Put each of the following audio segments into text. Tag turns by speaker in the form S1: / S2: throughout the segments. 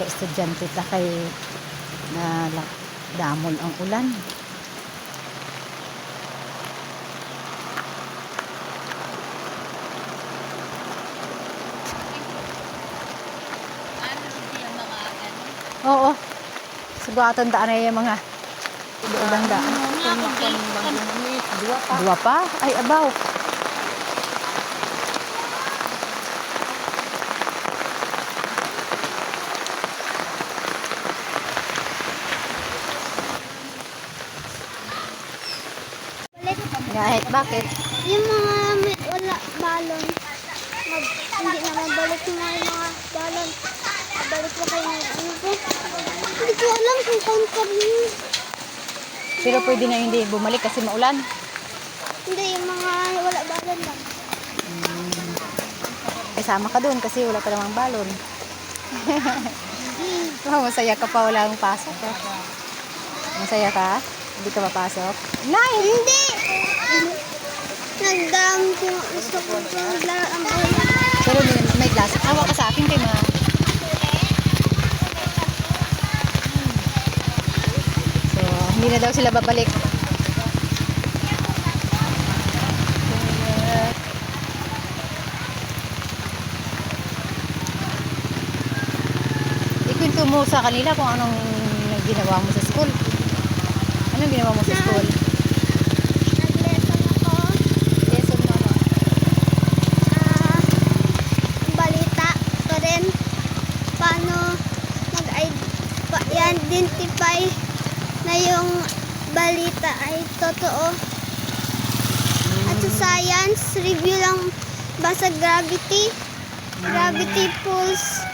S1: estudyante ta kay na damol ang ulan. Oo. Sugatan daan na yung mga ulang daan. Dua pa? Ay, abaw. Kahit bakit?
S2: Yung mga wala balon, hindi na mabalik yung mga balon. Mabalik pa kayo ng ano po? Hindi ko alam kung counter yun.
S1: Pero pwede na hindi bumalik kasi maulan.
S2: Hindi, yung mga wala balon lang.
S1: Eh, sama ka dun kasi wala ka namang balon. Oh, masaya ka pa, wala kang pasok. Masaya ka? Hindi ka mapasok? Nay!
S2: Hindi! Nagdam kung gusto ko maglaro ang bola.
S1: Pero may glass. Awa ka sa akin kay ma. So, hindi na daw sila babalik. Ikwento mo sa kanila kung anong ginawa mo sa school. Anong ginawa mo sa school?
S2: Nag-lesson ako.
S1: Lesson mo ano?
S2: Balita pa rin. Paano mag-identify na yung balita ay totoo. At sa science, review lang ba sa gravity? Gravity pulls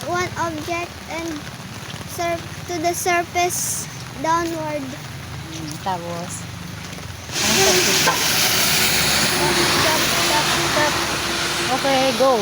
S2: one object and to the surface downward.
S1: Tapos, anong subject ba? Okay, go.